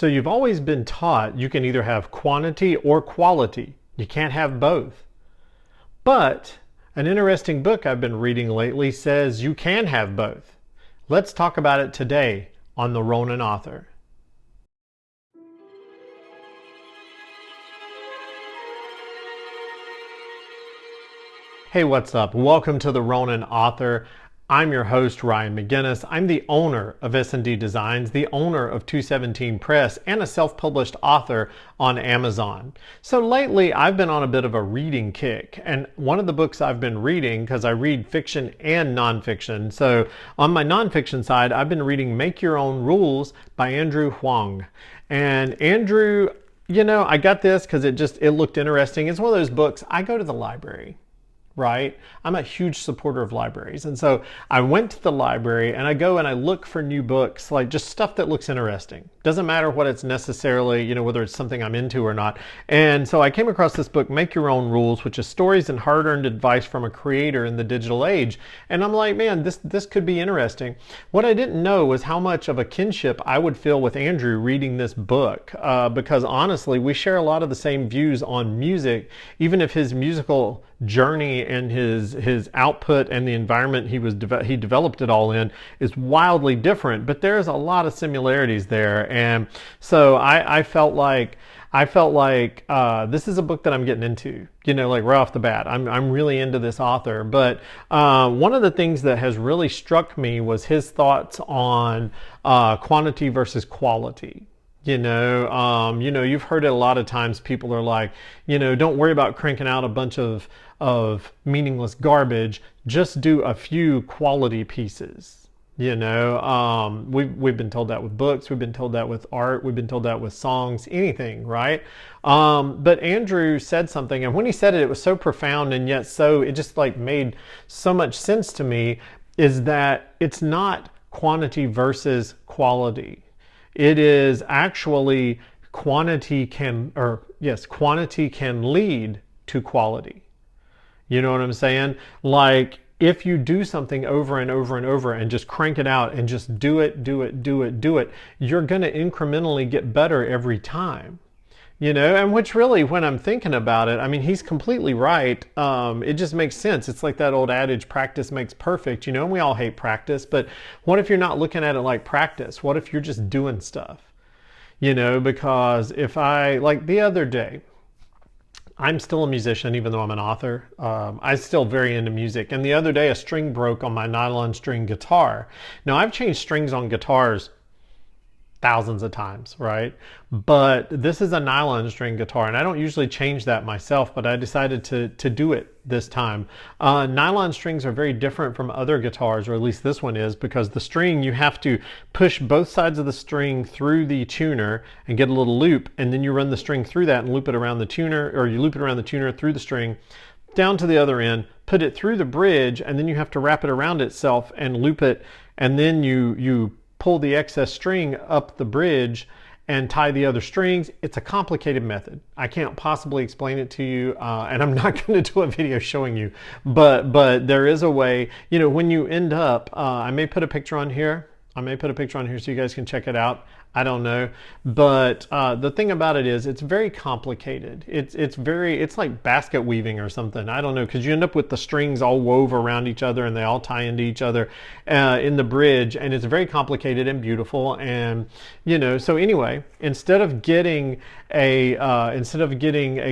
So you've always been taught you can either have quantity or quality. You can't have both. But an interesting book I've been reading lately says you can have both. Let's talk about it today on the Ronin Author. Hey, what's up? Welcome to the Ronin Author. I'm your host, Ryan McGinnis. I'm the owner of S&D Designs, the owner of 217 Press, and a self-published author on Amazon. So lately, I've been on a bit of a reading kick, and one of the books I've been reading, because I read fiction and nonfiction, so on my nonfiction side, I've been reading Make Your Own Rules by Andrew Huang. And Andrew, I got this because it looked interesting. It's one of those books, I go to the library. Right? I'm a huge supporter of libraries. And so I went to the library and I go and I look for new books, like just stuff that looks interesting. Doesn't matter what it's necessarily, whether it's something I'm into or not. And so I came across this book, Make Your Own Rules, which is stories and hard-earned advice from a creator in the digital age. And I'm like, man, this could be interesting. What I didn't know was how much of a kinship I would feel with Andrew reading this book, because honestly, we share a lot of the same views on music, even if his musical journey and his output and the environment he developed it all in is wildly different, but there's a lot of similarities there. And so I felt like this is a book that I'm getting into, like right off the bat. I'm really into this author. But one of the things that has really struck me was his thoughts on quantity versus quality. You've heard it a lot of times. People are like, don't worry about cranking out a bunch of meaningless garbage. Just do a few quality pieces. We've been told that with books. We've been told that with art. We've been told that with songs, anything, right? But Andrew said something, and when he said it, it was so profound, and yet it just made so much sense to me, is that it's not quantity versus quality. It is actually quantity can lead to quality. You know what I'm saying? Like if you do something over and over and over and just crank it out and just do it, you're going to incrementally get better every time. And which really, when I'm thinking about it, I mean, he's completely right. It just makes sense. It's like that old adage, practice makes perfect, and we all hate practice, but what if you're not looking at it like practice? What if you're just doing stuff? Because if like the other day, I'm still a musician, even though I'm an author. I'm still very into music. And the other day, a string broke on my nylon string guitar. Now, I've changed strings on guitars thousands of times, right? But this is a nylon string guitar, and I don't usually change that myself, but I decided to do it this time. Nylon strings are very different from other guitars, or at least this one is, because the string, you have to push both sides of the string through the tuner and get a little loop, and then you run the string through that and loop it around the tuner, or you loop it around the tuner through the string, down to the other end, put it through the bridge, and then you have to wrap it around itself and loop it, and then you pull the excess string up the bridge and tie the other strings. It's a complicated method. I can't possibly explain it to you, and I'm not going to do a video showing you, but there is a way, when you end up, I may put a picture on here. so you guys can check it out. I don't know, but the thing about it is it's very complicated. It's like basket weaving or something. I don't know, because you end up with the strings all wove around each other and they all tie into each other in the bridge, and it's very complicated and beautiful. And so anyway, instead of getting a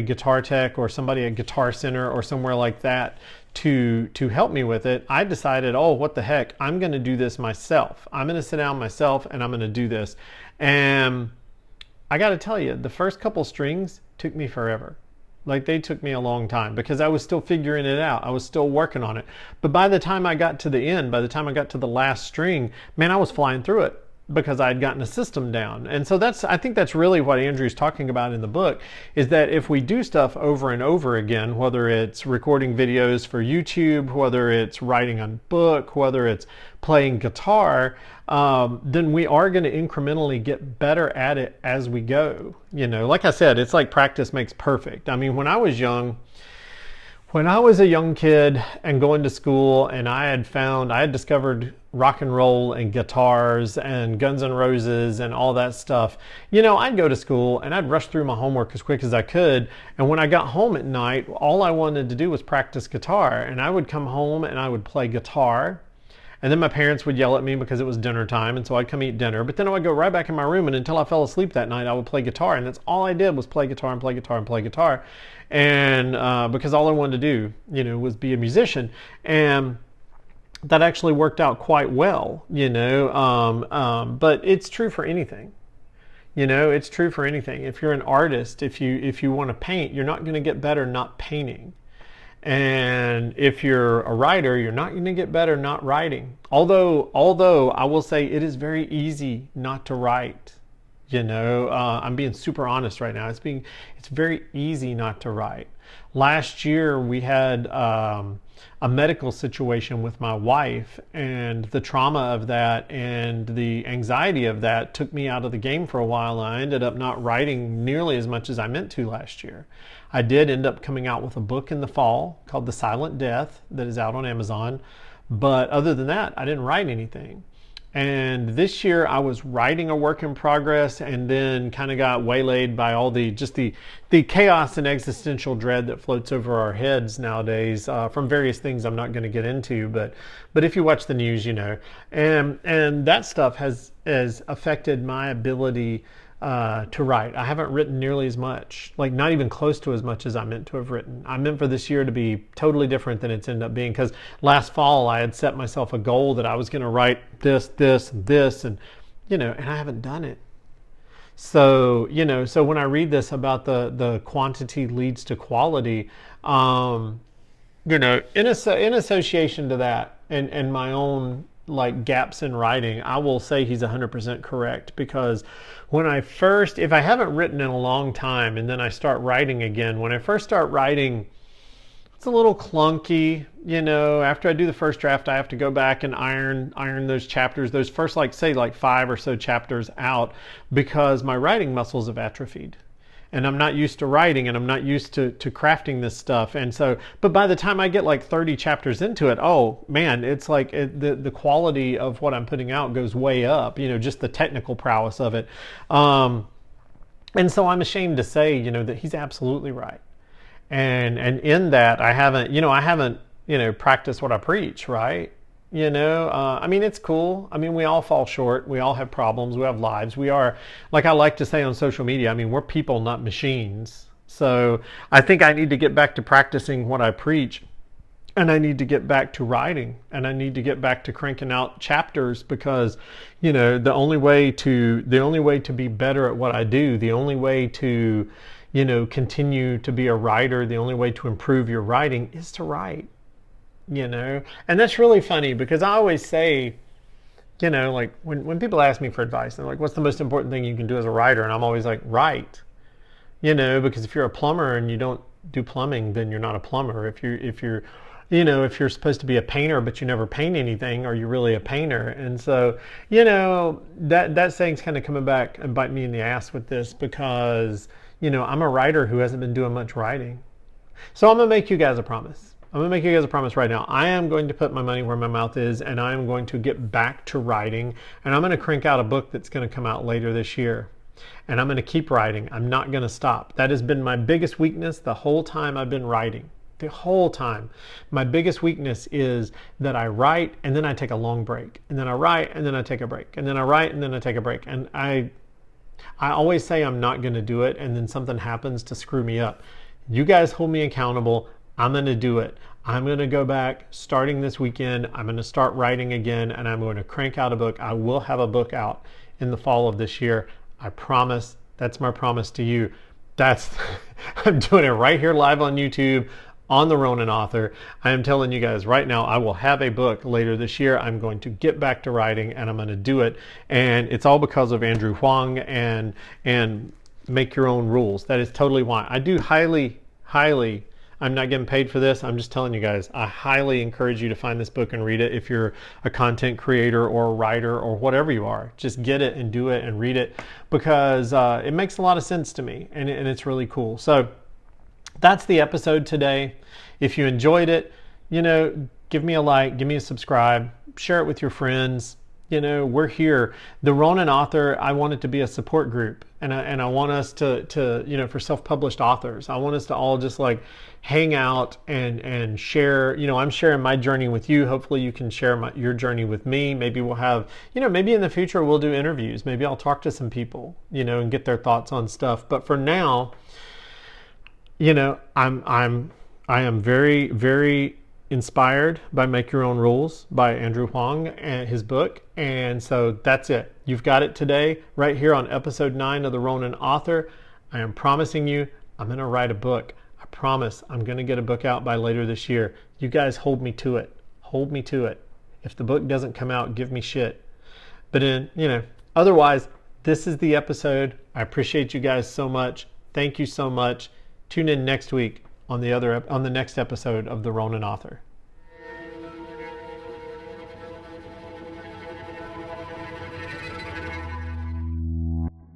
guitar tech or somebody at Guitar Center or somewhere like that to help me with it, I decided, oh, what the heck, I'm going to do this myself. I'm going to sit down myself and I'm going to do this. And I got to tell you, the first couple strings took me forever. Like, they took me a long time because I was still figuring it out. I was still working on it. But by the time I got to the end, by the time I got to the last string, man, I was flying through it, because I had gotten a system down. And so I think that's really what Andrew's talking about in the book, is that if we do stuff over and over again, whether it's recording videos for YouTube, whether it's writing a book, whether it's playing guitar, then we are going to incrementally get better at it as we go. Like I said, it's like practice makes perfect. I mean, when I was a young kid and going to school, and I had discovered rock and roll and guitars and Guns N' Roses and all that stuff, I'd go to school and I'd rush through my homework as quick as I could. And when I got home at night, all I wanted to do was practice guitar. And I would come home and I would play guitar. And then my parents would yell at me because it was dinner time, and so I'd come eat dinner. But then I would go right back in my room, and until I fell asleep that night, I would play guitar. And that's all I did was play guitar and play guitar and play guitar. And because all I wanted to do, was be a musician. And that actually worked out quite well, but it's true for anything. It's true for anything. If you're an artist, if you want to paint, you're not going to get better not painting. And if you're a writer, you're not going to get better not writing. Although I will say it is very easy not to write. I'm being super honest right now. It's very easy not to write. Last year we had a medical situation with my wife, and the trauma of that and the anxiety of that took me out of the game for a while. I ended up not writing nearly as much as I meant to last year. I did end up coming out with a book in the fall called The Silent Death that is out on Amazon. But other than that, I didn't write anything. And this year I was writing a work in progress, and then kind of got waylaid by all the chaos and existential dread that floats over our heads nowadays from various things I'm not going to get into. But if you watch the news, and that stuff has affected my ability to write. I haven't written nearly as much, like not even close to as much as I meant to have written. I meant for this year to be totally different than it's ended up being, because last fall I had set myself a goal that I was going to write this, and and I haven't done it. So, so when I read this about the quantity leads to quality, in association to that and my own like gaps in writing, I will say he's 100% correct. Because when if I haven't written in a long time and then I start writing again, when I first start writing, it's a little clunky, after I do the first draft, I have to go back and iron those chapters, those first, say 5 or so chapters out, because my writing muscles have atrophied. And I'm not used to writing, and I'm not used to crafting this stuff. And so, but by the time I get 30 chapters into it, oh man, it's the quality of what I'm putting out goes way up, just the technical prowess of it. And so I'm ashamed to say, that he's absolutely right. And in that I haven't practiced what I preach, right? It's cool. We all fall short. We all have problems. We have lives. We are, like I like to say on social media, we're people, not machines. So I think I need to get back to practicing what I preach, and I need to get back to writing, and I need to get back to cranking out chapters, because, the only way to be better at what I do, the only way to, continue to be a writer, the only way to improve your writing is to write. And that's really funny, because I always say, when people ask me for advice, they're like, what's the most important thing you can do as a writer? And I'm always like, write. Because if you're a plumber and you don't do plumbing, then you're not a plumber. If you're supposed to be a painter but you never paint anything, are you really a painter? And so, that saying's kind of coming back and bite me in the ass with this, because, I'm a writer who hasn't been doing much writing. So I'm going to make you guys a promise. Right now. I am going to put my money where my mouth is, and I am going to get back to writing, and I'm going to crank out a book that's going to come out later this year. And I'm going to keep writing. I'm not going to stop. That has been my biggest weakness the whole time I've been writing. The whole time. My biggest weakness is that I write and then I take a long break. And then I write and then I take a break. And then I write and then I take a break. And I always say I'm not going to do it, and then something happens to screw me up. You guys hold me accountable. I'm going to do it. I'm going to go back starting this weekend. I'm going to start writing again, and I'm going to crank out a book. I will have a book out in the fall of this year. I promise. That's my promise to you. I'm doing it right here live on YouTube on the Ronin Author. I am telling you guys right now, I will have a book later this year. I'm going to get back to writing, and I'm going to do it. And it's all because of Andrew Huang and Make Your Own Rules. That is totally why. I do highly, I'm not getting paid for this. I'm just telling you guys, I highly encourage you to find this book and read it. If you're a content creator or a writer or whatever you are, just get it and do it and read it, because it makes a lot of sense to me, and it's really cool. So that's the episode today. If you enjoyed it, give me a like, give me a subscribe, share it with your friends. We're here. The Ronin Author, I want it to be a support group, and I want us to for self-published authors, I want us to all just like hang out and share. I'm sharing my journey with you. Hopefully you can share your journey with me. Maybe we'll have, maybe in the future we'll do interviews. Maybe I'll talk to some people, and get their thoughts on stuff. But for now, I am very, very inspired by Make Your Own Rules by Andrew Huang and his book. And so that's it. You've got it today right here on episode 9 of the Ronin Author. I am promising you I'm going to write a book. I promise I'm going to get a book out by later this year. You guys hold me to it. Hold me to it. If the book doesn't come out, give me shit. But otherwise, this is the episode. I appreciate you guys so much. Thank you so much. Tune in next week on the next episode of The Ronin Author.